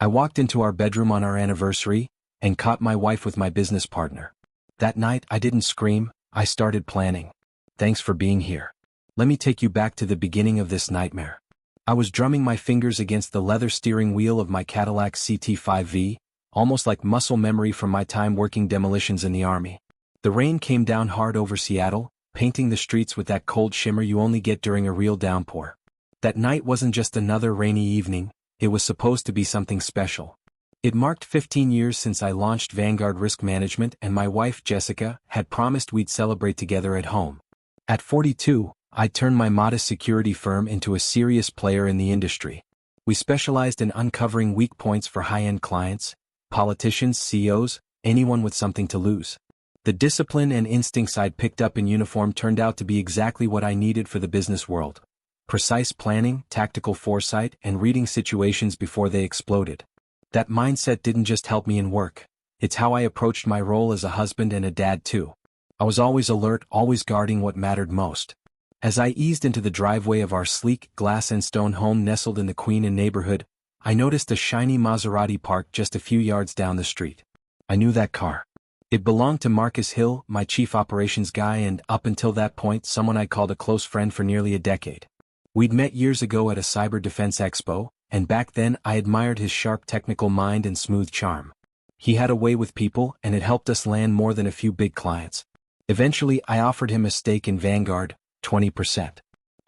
I walked into our bedroom on our anniversary and caught my wife with my business partner. That night I didn't scream, I started planning. Thanks for being here. Let me take you back to the beginning of this nightmare. I was drumming my fingers against the leather steering wheel of my Cadillac CT5V, almost like muscle memory from my time working demolitions in the Army. The rain came down hard over Seattle, painting the streets with that cold shimmer you only get during a real downpour. That night wasn't just another rainy evening, it was supposed to be something special. It marked 15 years since I launched Vanguard Risk Management, and my wife Jessica had promised we'd celebrate together at home. At 42, I turned my modest security firm into a serious player in the industry. We specialized in uncovering weak points for high-end clients, politicians, CEOs, anyone with something to lose. The discipline and instincts I'd picked up in uniform turned out to be exactly what I needed for the business world. Precise planning, tactical foresight, and reading situations before they exploded. That mindset didn't just help me in work, it's how I approached my role as a husband and a dad too. I was always alert, always guarding what mattered most. As I eased into the driveway of our sleek, glass and stone home nestled in the Queen Anne neighborhood, I noticed a shiny Maserati parked just a few yards down the street. I knew that car. It belonged to Marcus Hill, my chief operations guy, and up until that point someone I'd called a close friend for nearly a decade. We'd met years ago at a cyber defense expo, and back then I admired his sharp technical mind and smooth charm. He had a way with people, and it helped us land more than a few big clients. Eventually I offered him a stake in Vanguard, 20%.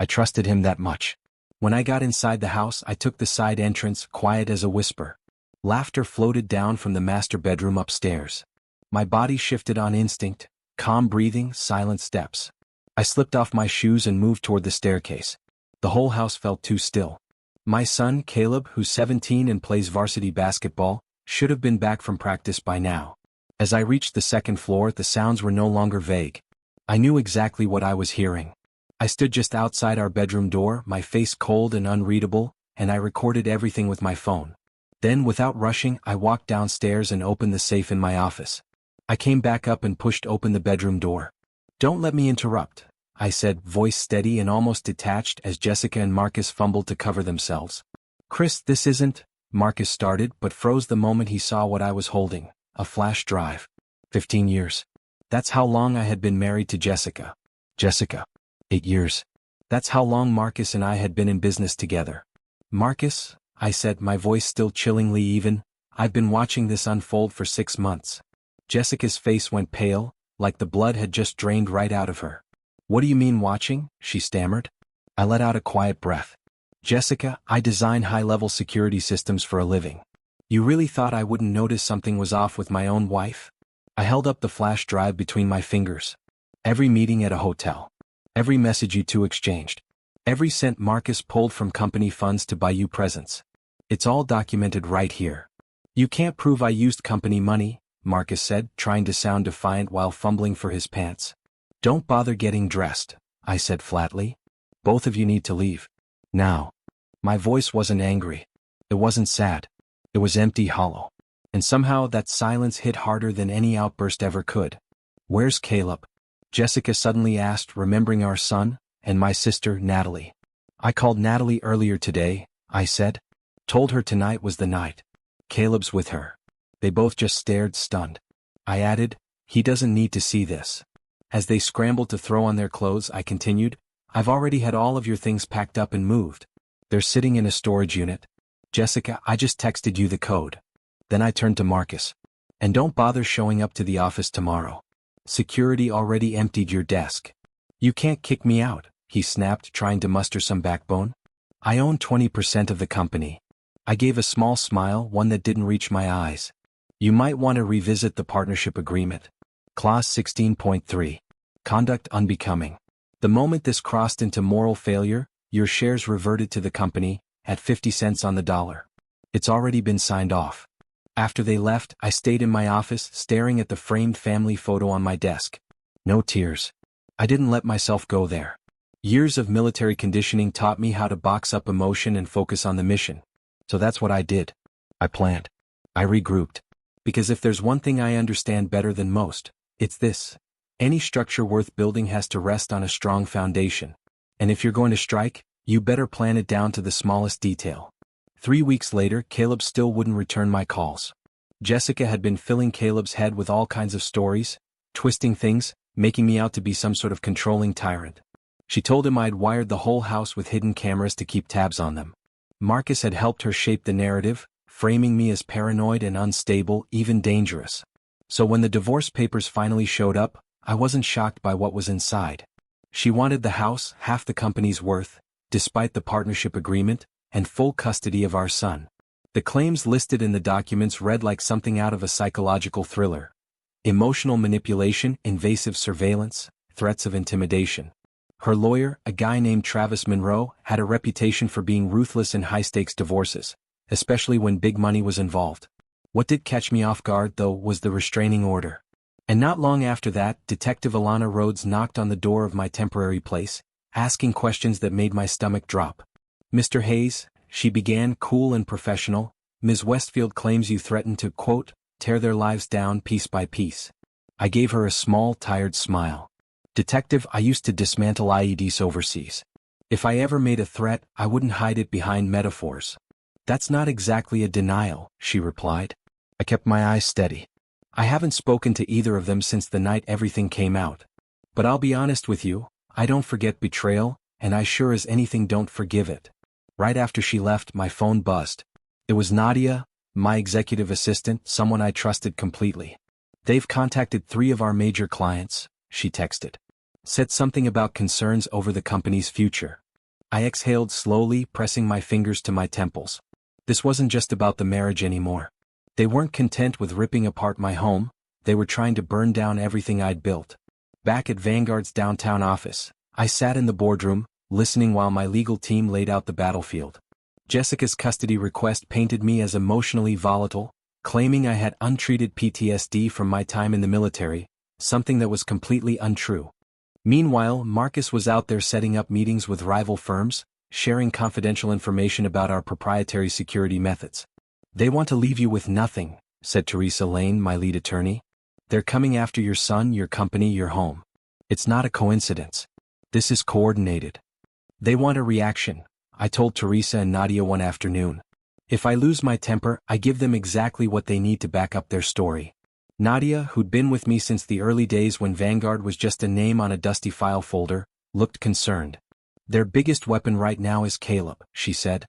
I trusted him that much. When I got inside the house I took the side entrance, quiet as a whisper. Laughter floated down from the master bedroom upstairs. My body shifted on instinct, calm breathing, silent steps. I slipped off my shoes and moved toward the staircase. The whole house felt too still. My son, Caleb, who's 17 and plays varsity basketball, should have been back from practice by now. As I reached the second floor, the sounds were no longer vague. I knew exactly what I was hearing. I stood just outside our bedroom door, my face cold and unreadable, and I recorded everything with my phone. Then, without rushing, I walked downstairs and opened the safe in my office. I came back up and pushed open the bedroom door. "Don't let me interrupt," I said, voice steady and almost detached as Jessica and Marcus fumbled to cover themselves. "Chris, this isn't," Marcus started but froze the moment he saw what I was holding, a flash drive. 15 years. That's how long I had been married to Jessica. Jessica. 8 years. That's how long Marcus and I had been in business together. "Marcus," I said, my voice still chillingly even, "I've been watching this unfold for 6 months. Jessica's face went pale, like the blood had just drained right out of her. "What do you mean watching?" she stammered. I let out a quiet breath. "Jessica, I design high-level security systems for a living. You really thought I wouldn't notice something was off with my own wife?" I held up the flash drive between my fingers. "Every meeting at a hotel. Every message you two exchanged. Every cent Marcus pulled from company funds to buy you presents. It's all documented right here." "You can't prove I used company money," Marcus said, trying to sound defiant while fumbling for his pants. "Don't bother getting dressed," I said flatly. "Both of you need to leave. Now." My voice wasn't angry. It wasn't sad. It was empty, hollow. And somehow that silence hit harder than any outburst ever could. "Where's Caleb?" Jessica suddenly asked, remembering our son, and my sister, Natalie. "I called Natalie earlier today," I said. "Told her tonight was the night. Caleb's with her." They both just stared, stunned. I added, "He doesn't need to see this." As they scrambled to throw on their clothes, I continued, "I've already had all of your things packed up and moved. They're sitting in a storage unit. Jessica, I just texted you the code." Then I turned to Marcus. "And don't bother showing up to the office tomorrow. Security already emptied your desk." "You can't kick me out," he snapped, trying to muster some backbone. "I own 20% of the company." I gave a small smile, one that didn't reach my eyes. "You might want to revisit the partnership agreement. Clause 16.3. Conduct unbecoming. The moment this crossed into moral failure, your shares reverted to the company, at 50 cents on the dollar. It's already been signed off." After they left, I stayed in my office, staring at the framed family photo on my desk. No tears. I didn't let myself go there. Years of military conditioning taught me how to box up emotion and focus on the mission. So that's what I did. I planned. I regrouped. Because if there's one thing I understand better than most, it's this. Any structure worth building has to rest on a strong foundation. And if you're going to strike, you better plan it down to the smallest detail. 3 weeks later, Caleb still wouldn't return my calls. Jessica had been filling Caleb's head with all kinds of stories, twisting things, making me out to be some sort of controlling tyrant. She told him I'd wired the whole house with hidden cameras to keep tabs on them. Marcus had helped her shape the narrative, framing me as paranoid and unstable, even dangerous. So when the divorce papers finally showed up, I wasn't shocked by what was inside. She wanted the house, half the company's worth, despite the partnership agreement, and full custody of our son. The claims listed in the documents read like something out of a psychological thriller. Emotional manipulation, invasive surveillance, threats of intimidation. Her lawyer, a guy named Travis Monroe, had a reputation for being ruthless in high-stakes divorces, especially when big money was involved. What did catch me off guard, though, was the restraining order. And not long after that, Detective Alana Rhodes knocked on the door of my temporary place, asking questions that made my stomach drop. "Mr. Hayes," she began, cool and professional, "Ms. Westfield claims you threatened to, quote, tear their lives down piece by piece." I gave her a small, tired smile. "Detective, I used to dismantle IEDs overseas. If I ever made a threat, I wouldn't hide it behind metaphors." "That's not exactly a denial," she replied. I kept my eyes steady. "I haven't spoken to either of them since the night everything came out. But I'll be honest with you, I don't forget betrayal, and I sure as anything don't forgive it." Right after she left, my phone buzzed. It was Nadia, my executive assistant, someone I trusted completely. "They've contacted 3 of our major clients," she texted. "Said something about concerns over the company's future." I exhaled slowly, pressing my fingers to my temples. This wasn't just about the marriage anymore. They weren't content with ripping apart my home, they were trying to burn down everything I'd built. Back at Vanguard's downtown office, I sat in the boardroom, listening while my legal team laid out the battlefield. Jessica's custody request painted me as emotionally volatile, claiming I had untreated PTSD from my time in the military, something that was completely untrue. Meanwhile, Marcus was out there setting up meetings with rival firms, sharing confidential information about our proprietary security methods. "They want to leave you with nothing," said Teresa Lane, my lead attorney. "They're coming after your son, your company, your home. It's not a coincidence. This is coordinated. They want a reaction," I told Teresa and Nadia one afternoon. "If I lose my temper, I give them exactly what they need to back up their story." Nadia, who'd been with me since the early days when Vanguard was just a name on a dusty file folder, looked concerned. "Their biggest weapon right now is Caleb," she said.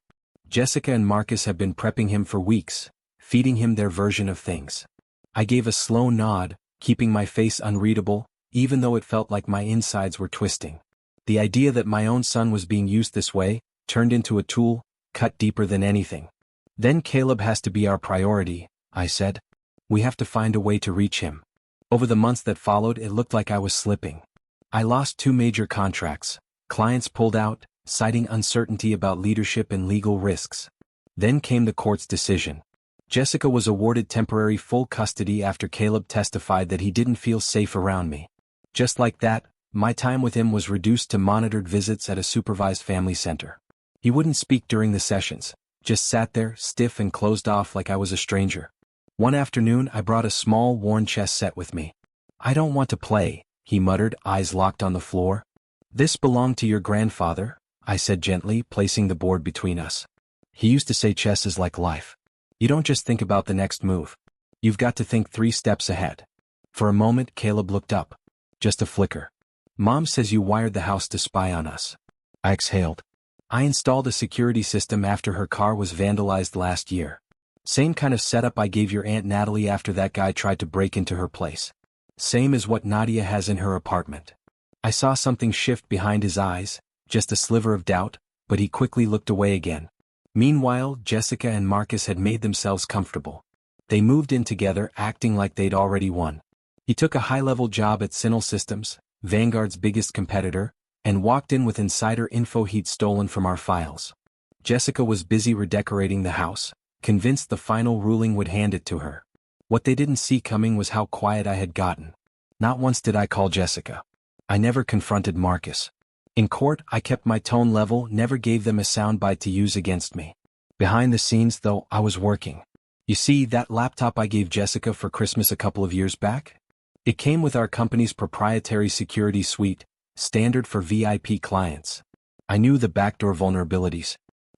"Jessica and Marcus have been prepping him for weeks, feeding him their version of things." I gave a slow nod, keeping my face unreadable, even though it felt like my insides were twisting. The idea that my own son was being used this way, turned into a tool, cut deeper than anything. "Then Caleb has to be our priority," I said. "We have to find a way to reach him." Over the months that followed, it looked like I was slipping. I lost 2 major contracts. Clients pulled out, citing uncertainty about leadership and legal risks. Then came the court's decision. Jessica was awarded temporary full custody after Caleb testified that he didn't feel safe around me. Just like that, my time with him was reduced to monitored visits at a supervised family center. He wouldn't speak during the sessions, just sat there, stiff and closed off like I was a stranger. One afternoon, I brought a small worn chess set with me. "I don't want to play," he muttered, eyes locked on the floor. "This belonged to your grandfather," I said gently, placing the board between us. "He used to say chess is like life. You don't just think about the next move. You've got to think 3 steps ahead." For a moment, Caleb looked up. Just a flicker. "Mom says you wired the house to spy on us." I exhaled. "I installed a security system after her car was vandalized last year. Same kind of setup I gave your Aunt Natalie after that guy tried to break into her place. Same as what Nadia has in her apartment." I saw something shift behind his eyes, just a sliver of doubt, but he quickly looked away again. Meanwhile, Jessica and Marcus had made themselves comfortable. They moved in together, acting like they'd already won. He took a high-level job at Signal Systems, Vanguard's biggest competitor, and walked in with insider info he'd stolen from our files. Jessica was busy redecorating the house, convinced the final ruling would hand it to her. What they didn't see coming was how quiet I had gotten. Not once did I call Jessica. I never confronted Marcus. In court, I kept my tone level, never gave them a soundbite to use against me. Behind the scenes, though, I was working. You see, that laptop I gave Jessica for Christmas a couple of years back? It came with our company's proprietary security suite, standard for VIP clients. I knew the backdoor vulnerabilities.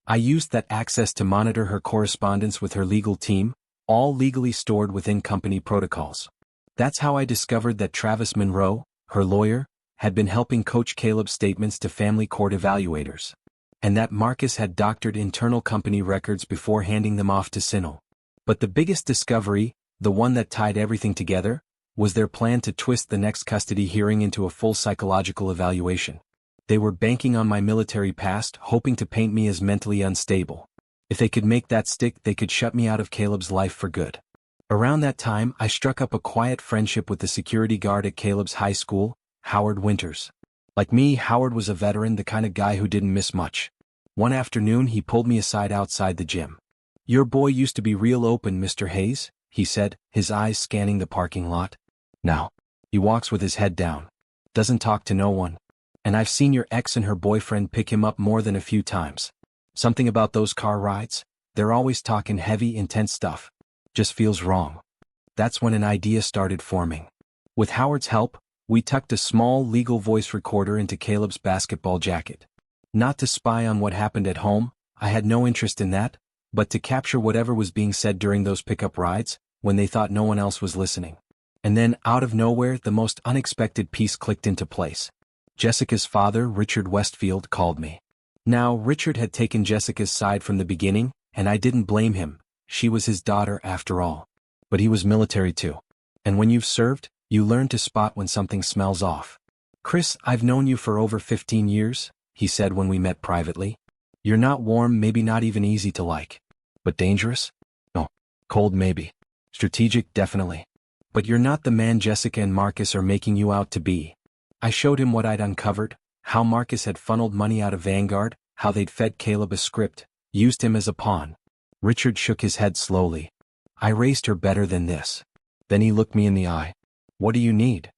I used that access to monitor her correspondence with her legal team, all legally stored within company protocols. That's how I discovered that Travis Monroe, her lawyer, had been helping coach Caleb's statements to family court evaluators. And that Marcus had doctored internal company records before handing them off to Sinel. But the biggest discovery, the one that tied everything together, was their plan to twist the next custody hearing into a full psychological evaluation. They were banking on my military past, hoping to paint me as mentally unstable. If they could make that stick, they could shut me out of Caleb's life for good. Around that time, I struck up a quiet friendship with the security guard at Caleb's high school, Howard Winters. Like me, Howard was a veteran, the kind of guy who didn't miss much. One afternoon, he pulled me aside outside the gym. "Your boy used to be real open, Mr. Hayes," he said, his eyes scanning the parking lot. "Now, he walks with his head down. Doesn't talk to no one. And I've seen your ex and her boyfriend pick him up more than a few times. Something about those car rides, they're always talking heavy, intense stuff. Just feels wrong." That's when an idea started forming. With Howard's help, we tucked a small legal voice recorder into Caleb's basketball jacket. Not to spy on what happened at home, I had no interest in that, but to capture whatever was being said during those pickup rides, when they thought no one else was listening. And then, out of nowhere, the most unexpected piece clicked into place. Jessica's father, Richard Westfield, called me. Now, Richard had taken Jessica's side from the beginning, and I didn't blame him. She was his daughter after all. But he was military too. And when you've served, you learn to spot when something smells off. "Chris, I've known you for over 15 years, he said when we met privately. "You're not warm, maybe not even easy to like. But dangerous? No. Cold maybe. Strategic definitely. But you're not the man Jessica and Marcus are making you out to be." I showed him what I'd uncovered, how Marcus had funneled money out of Vanguard, how they'd fed Caleb a script, used him as a pawn. Richard shook his head slowly. "I raised her better than this." Then he looked me in the eye. "What do you need?"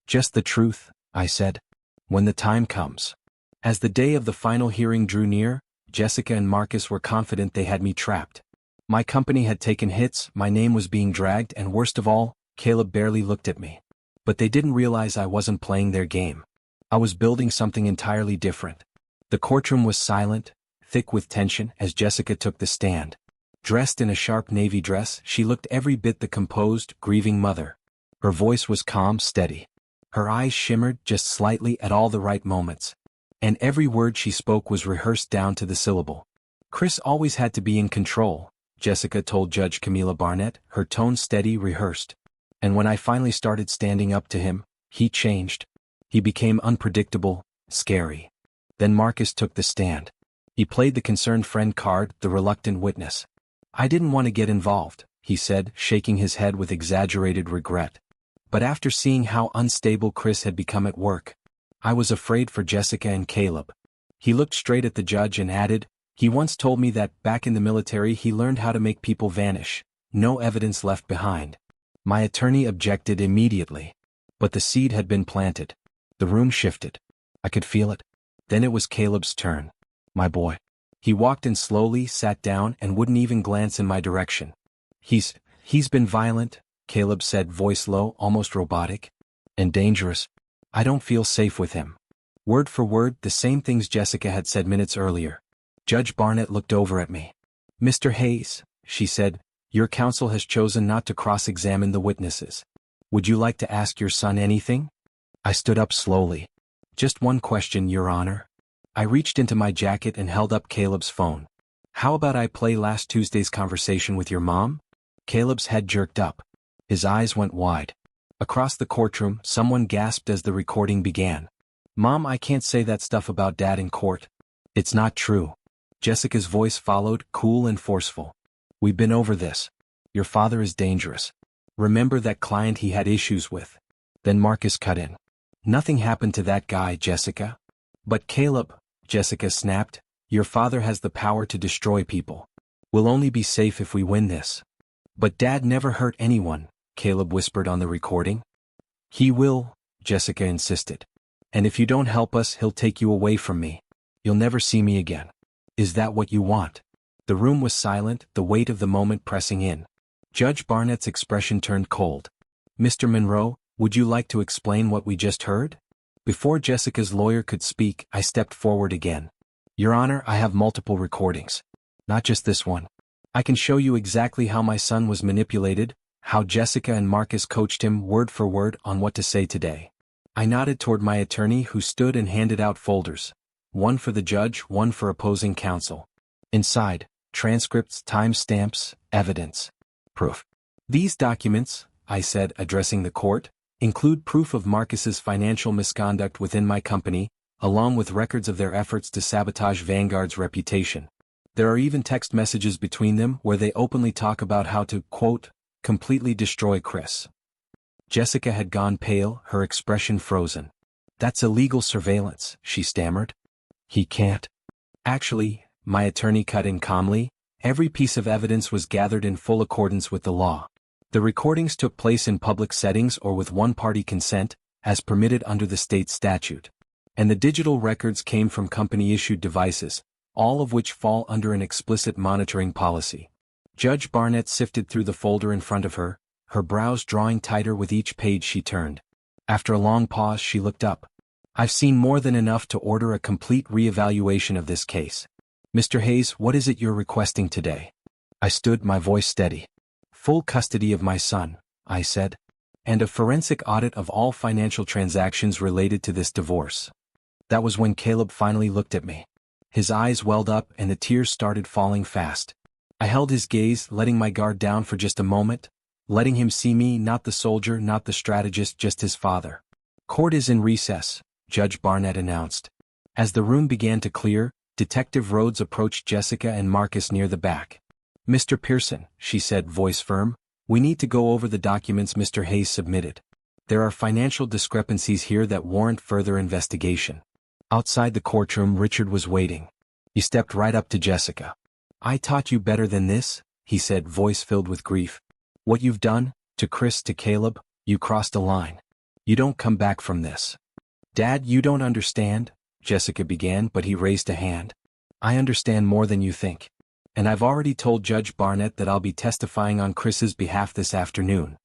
"Just the truth," I said. "When the time comes." As the day of the final hearing drew near, Jessica and Marcus were confident they had me trapped. My company had taken hits, my name was being dragged, and worst of all, Caleb barely looked at me. But they didn't realize I wasn't playing their game. I was building something entirely different. The courtroom was silent, thick with tension, as Jessica took the stand. Dressed in a sharp navy dress, she looked every bit the composed, grieving mother. Her voice was calm, steady. Her eyes shimmered just slightly at all the right moments. And every word she spoke was rehearsed down to the syllable. "Chris always had to be in control," Jessica told Judge Camila Barnett, her tone steady, rehearsed. "And when I finally started standing up to him, he changed. He became unpredictable, scary." Then Marcus took the stand. He played the concerned friend card, the reluctant witness. "I didn't want to get involved," he said, shaking his head with exaggerated regret. "But after seeing how unstable Chris had become at work, I was afraid for Jessica and Caleb." He looked straight at the judge and added, "He once told me that back in the military he learned how to make people vanish, no evidence left behind." My attorney objected immediately. But the seed had been planted. The room shifted. I could feel it. Then it was Caleb's turn. My boy. He walked in slowly, sat down, and wouldn't even glance in my direction. He's been violent," Caleb said, voice low, almost robotic. "And dangerous. I don't feel safe with him." Word for word, the same things Jessica had said minutes earlier. Judge Barnett looked over at me. "Mr. Hayes," she said, "your counsel has chosen not to cross-examine the witnesses. Would you like to ask your son anything?" I stood up slowly. "Just one question, Your Honor." I reached into my jacket and held up Caleb's phone. "How about I play last Tuesday's conversation with your mom?" Caleb's head jerked up. His eyes went wide. Across the courtroom, someone gasped as the recording began. "Mom, I can't say that stuff about Dad in court." "It's not true." Jessica's voice followed, cool and forceful. "We've been over this. Your father is dangerous. Remember that client he had issues with?" Then Marcus cut in. "Nothing happened to that guy, Jessica." "But Caleb," Jessica snapped, "your father has the power to destroy people. We'll only be safe if we win this." "But Dad never hurt anyone," Caleb whispered on the recording. "He will," Jessica insisted. "And if you don't help us, he'll take you away from me. You'll never see me again. Is that what you want?" The room was silent, the weight of the moment pressing in. Judge Barnett's expression turned cold. "Mr. Monroe, would you like to explain what we just heard?" Before Jessica's lawyer could speak, I stepped forward again. Your Honor, I have multiple recordings. Not just this one. I can show you exactly how my son was manipulated, how Jessica and Marcus coached him word for word on what to say today. I nodded toward my attorney who stood and handed out folders. One for the judge, one for opposing counsel. Inside, transcripts, timestamps, evidence. Proof. These documents, I said, addressing the court, include proof of Marcus's financial misconduct within my company, along with records of their efforts to sabotage Vanguard's reputation. There are even text messages between them where they openly talk about how to, quote, completely destroy Chris. Jessica had gone pale, her expression frozen. That's illegal surveillance, she stammered. He can't. Actually, my attorney cut in calmly, every piece of evidence was gathered in full accordance with the law. The recordings took place in public settings or with one-party consent, as permitted under the state statute. And the digital records came from company-issued devices, all of which fall under an explicit monitoring policy. Judge Barnett sifted through the folder in front of her, her brows drawing tighter with each page she turned. After a long pause, she looked up. I've seen more than enough to order a complete re-evaluation of this case. Mr. Hayes, what is it you're requesting today? I stood, my voice steady. Full custody of my son, I said. And a forensic audit of all financial transactions related to this divorce. That was when Caleb finally looked at me. His eyes welled up and the tears started falling fast. I held his gaze, letting my guard down for just a moment, letting him see me, not the soldier, not the strategist, just his father. Court is in recess, Judge Barnett announced. As the room began to clear, Detective Rhodes approached Jessica and Marcus near the back. Mr. Pearson, she said, voice firm, we need to go over the documents Mr. Hayes submitted. There are financial discrepancies here that warrant further investigation. Outside the courtroom, Richard was waiting. He stepped right up to Jessica. I taught you better than this, he said, voice filled with grief. What you've done, to Chris, to Caleb, you crossed a line. You don't come back from this. Dad, you don't understand, Jessica began, but he raised a hand. I understand more than you think. And I've already told Judge Barnett that I'll be testifying on Chris's behalf this afternoon.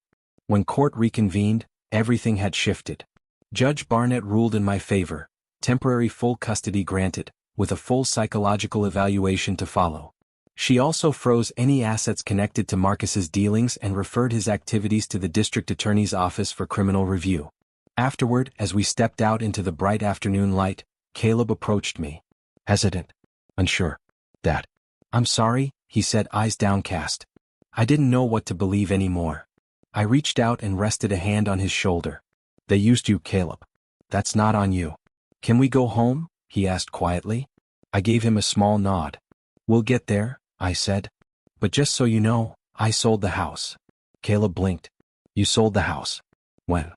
When court reconvened, everything had shifted. Judge Barnett ruled in my favor. Temporary full custody granted, with a full psychological evaluation to follow. She also froze any assets connected to Marcus's dealings and referred his activities to the district attorney's office for criminal review. Afterward, as we stepped out into the bright afternoon light, Caleb approached me. Hesitant. Unsure. Dad. I'm sorry, he said, eyes downcast. I didn't know what to believe anymore. I reached out and rested a hand on his shoulder. They used you, Caleb. That's not on you. Can we go home? He asked quietly. I gave him a small nod. We'll get there, I said. But just so you know, I sold the house. Caleb blinked. You sold the house. When?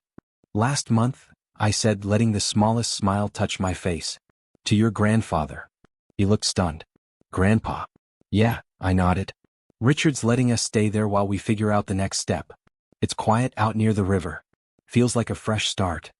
Last month, I said, letting the smallest smile touch my face. To your grandfather. He looked stunned. Grandpa. Yeah, I nodded. Richard's letting us stay there while we figure out the next step. It's quiet out near the river. Feels like a fresh start.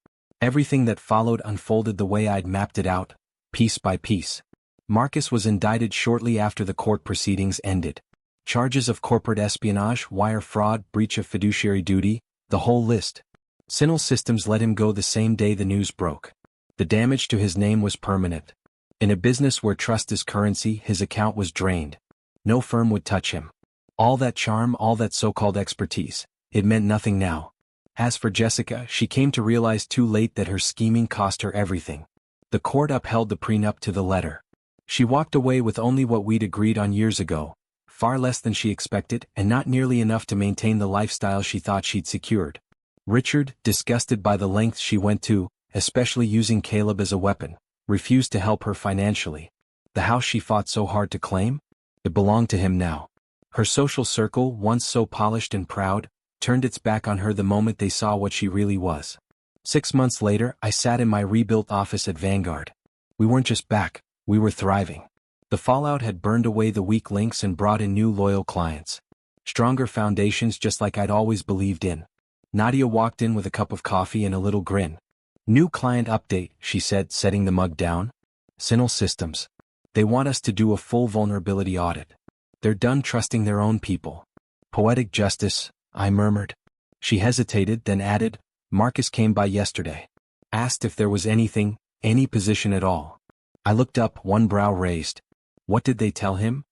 Everything that followed unfolded the way I'd mapped it out, piece by piece. Marcus was indicted shortly after the court proceedings ended. Charges of corporate espionage, wire fraud, breach of fiduciary duty, the whole list. Signal Systems let him go the same day the news broke. The damage to his name was permanent. In a business where trust is currency, his account was drained. No firm would touch him. All that charm, all that so-called expertise, it meant nothing now. As for Jessica, she came to realize too late that her scheming cost her everything. The court upheld the prenup to the letter. She walked away with only what we'd agreed on years ago, far less than she expected and not nearly enough to maintain the lifestyle she thought she'd secured. Richard, disgusted by the lengths she went to, especially using Caleb as a weapon, refused to help her financially. The house she fought so hard to claim? It belonged to him now. Her social circle, once so polished and proud, turned its back on her the moment they saw what she really was. 6 months later, I sat in my rebuilt office at Vanguard. We weren't just back, we were thriving. The fallout had burned away the weak links and brought in new loyal clients. Stronger foundations, just like I'd always believed in. Nadia walked in with a cup of coffee and a little grin. New client update, she said, setting the mug down. Signal Systems. They want us to do a full vulnerability audit. They're done trusting their own people. Poetic justice, I murmured. She hesitated, then added, Marcus came by yesterday. Asked if there was anything, any position at all. I looked up, one brow raised. What did they tell him?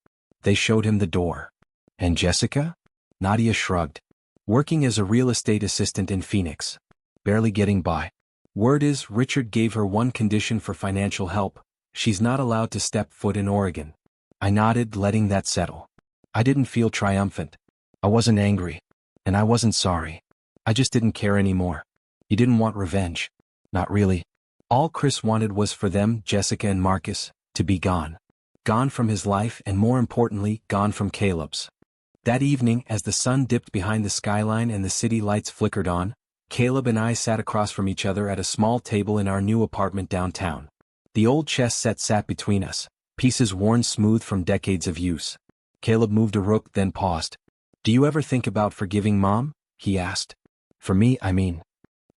They showed him the door. And Jessica? Nadia shrugged. Working as a real estate assistant in Phoenix. Barely getting by. Word is, Richard gave her one condition for financial help: she's not allowed to step foot in Oregon. I nodded, letting that settle. I didn't feel triumphant. I wasn't angry. And I wasn't sorry. I just didn't care anymore. He didn't want revenge. Not really. All Chris wanted was for them, Jessica and Marcus, to be gone. Gone from his life, and more importantly, gone from Caleb's. That evening, as the sun dipped behind the skyline and the city lights flickered on, Caleb and I sat across from each other at a small table in our new apartment downtown. The old chess set sat between us, pieces worn smooth from decades of use. Caleb moved a rook, then paused. "Do you ever think about forgiving Mom?" he asked. "For me, I mean."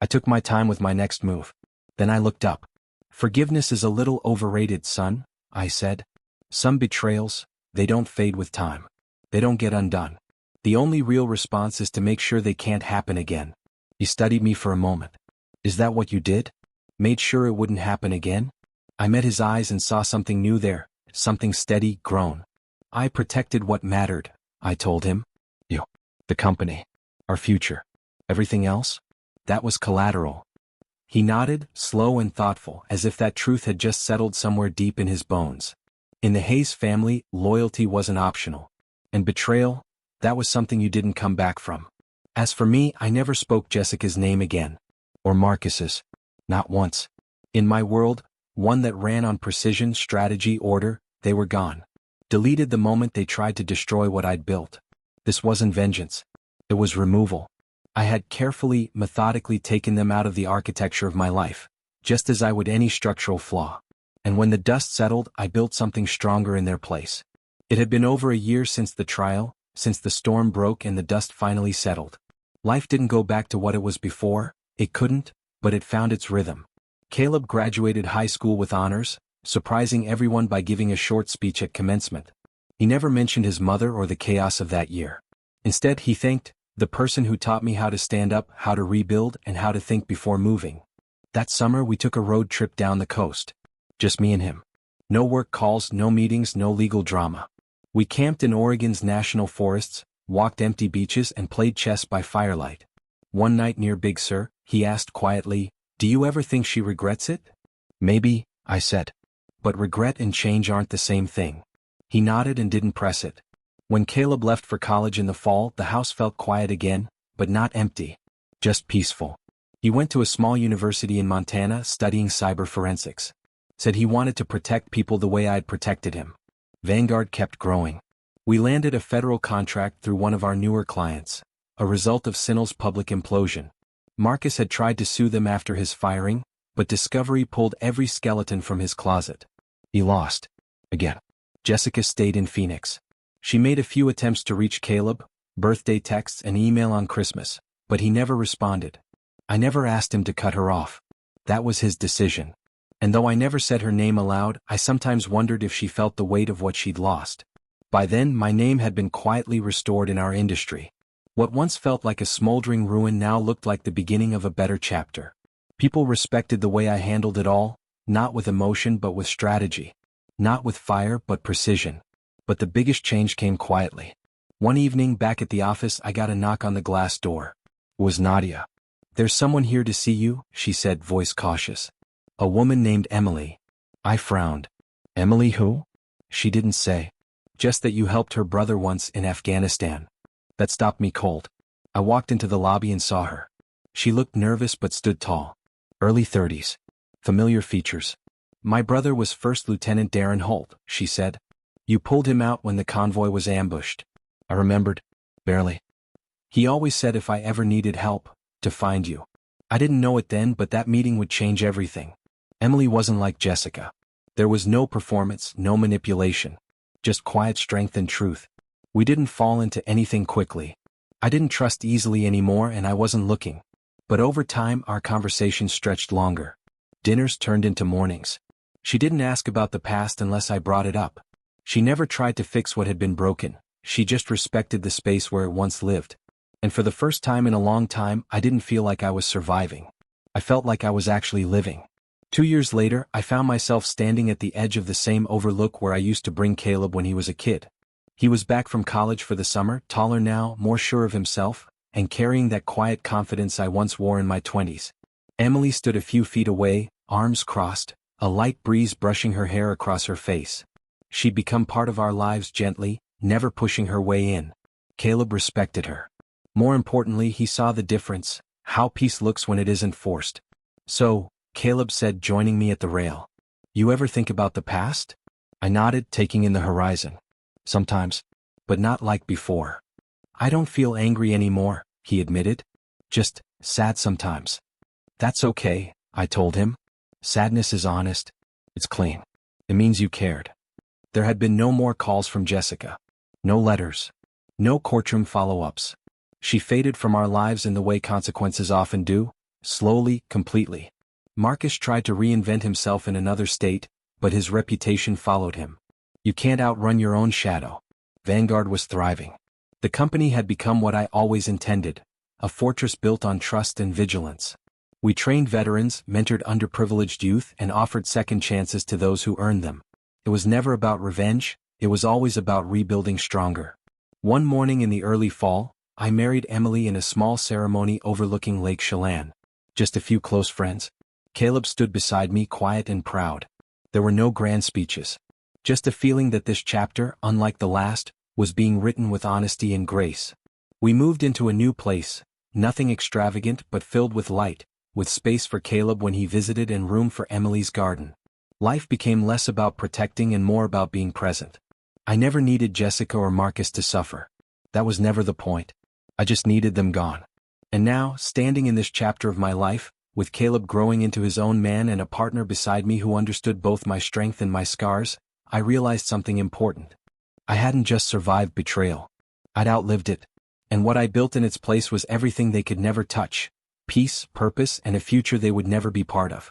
I took my time with my next move. Then I looked up. "Forgiveness is a little overrated, son," I said. "Some betrayals, they don't fade with time. They don't get undone. The only real response is to make sure they can't happen again." He studied me for a moment. "Is that what you did? Made sure it wouldn't happen again?" I met his eyes and saw something new there, something steady, grown. "I protected what mattered," I told him. "You. The company. Our future. Everything else? That was collateral." He nodded, slow and thoughtful, as if that truth had just settled somewhere deep in his bones. In the Hayes family, loyalty wasn't optional. And betrayal, that was something you didn't come back from. As for me, I never spoke Jessica's name again. Or Marcus's. Not once. In my world, one that ran on precision, strategy, order, they were gone. Deleted the moment they tried to destroy what I'd built. This wasn't vengeance. It was removal. I had carefully, methodically taken them out of the architecture of my life, just as I would any structural flaw. And when the dust settled, I built something stronger in their place. It had been over a year since the trial, since the storm broke and the dust finally settled. Life didn't go back to what it was before. It couldn't, but it found its rhythm. Caleb graduated high school with honors, surprising everyone by giving a short speech at commencement. He never mentioned his mother or the chaos of that year. Instead, he thanked the person who taught me how to stand up, how to rebuild, and how to think before moving. That summer, we took a road trip down the coast. Just me and him. No work calls, no meetings, no legal drama. We camped in Oregon's national forests, walked empty beaches, and played chess by firelight. One night near Big Sur, he asked quietly, "Do you ever think she regrets it?" "Maybe," I said. "But regret and change aren't the same thing." He nodded and didn't press it. When Caleb left for college in the fall, the house felt quiet again, but not empty. Just peaceful. He went to a small university in Montana studying cyber forensics. Said he wanted to protect people the way I'd protected him. Vanguard kept growing. We landed a federal contract through one of our newer clients, a result of Sinnel's public implosion. Marcus had tried to sue them after his firing, but Discovery pulled every skeleton from his closet. He lost. Again. Jessica stayed in Phoenix. She made a few attempts to reach Caleb, birthday texts and email on Christmas, but he never responded. I never asked him to cut her off. That was his decision. And though I never said her name aloud, I sometimes wondered if she felt the weight of what she'd lost. By then, my name had been quietly restored in our industry. What once felt like a smoldering ruin now looked like the beginning of a better chapter. People respected the way I handled it all, not with emotion but with strategy. Not with fire but precision. But the biggest change came quietly. One evening back at the office, I got a knock on the glass door. It was Nadia. "There's someone here to see you," she said, voice cautious. "A woman named Emily." I frowned. "Emily who?" She didn't say. "Just that you helped her brother once in Afghanistan." That stopped me cold. I walked into the lobby and saw her. She looked nervous but stood tall. Early 30s. Familiar features. "My brother was First Lieutenant Darren Holt," she said. "You pulled him out when the convoy was ambushed." I remembered. Barely. "He always said if I ever needed help, to find you." I didn't know it then, but that meeting would change everything. Emily wasn't like Jessica. There was no performance, no manipulation. Just quiet strength and truth. We didn't fall into anything quickly. I didn't trust easily anymore, and I wasn't looking. But over time, our conversation stretched longer. Dinners turned into mornings. She didn't ask about the past unless I brought it up. She never tried to fix what had been broken. She just respected the space where it once lived. And for the first time in a long time, I didn't feel like I was surviving. I felt like I was actually living. 2 years later, I found myself standing at the edge of the same overlook where I used to bring Caleb when he was a kid. He was back from college for the summer, taller now, more sure of himself, and carrying that quiet confidence I once wore in my 20s. Emily stood a few feet away, arms crossed, a light breeze brushing her hair across her face. She'd become part of our lives gently, never pushing her way in. Caleb respected her. More importantly, he saw the difference, how peace looks when it isn't forced. "So," Caleb said, joining me at the rail, "you ever think about the past?" I nodded, taking in the horizon. "Sometimes. But not like before." "I don't feel angry anymore," he admitted. "Just sad sometimes." "That's okay," I told him. "Sadness is honest. It's clean. It means you cared." There had been no more calls from Jessica. No letters. No courtroom follow-ups. She faded from our lives in the way consequences often do, slowly, completely. Marcus tried to reinvent himself in another state, but his reputation followed him. You can't outrun your own shadow. Vanguard was thriving. The company had become what I always intended, a fortress built on trust and vigilance. We trained veterans, mentored underprivileged youth, and offered second chances to those who earned them. It was never about revenge, it was always about rebuilding stronger. One morning in the early fall, I married Emily in a small ceremony overlooking Lake Chelan. Just a few close friends. Caleb stood beside me, quiet and proud. There were no grand speeches. Just a feeling that this chapter, unlike the last, was being written with honesty and grace. We moved into a new place, nothing extravagant but filled with light, with space for Caleb when he visited and room for Emily's garden. Life became less about protecting and more about being present. I never needed Jessica or Marcus to suffer. That was never the point. I just needed them gone. And now, standing in this chapter of my life, with Caleb growing into his own man and a partner beside me who understood both my strength and my scars, I realized something important. I hadn't just survived betrayal. I'd outlived it. And what I built in its place was everything they could never touch: peace, purpose, and a future they would never be part of.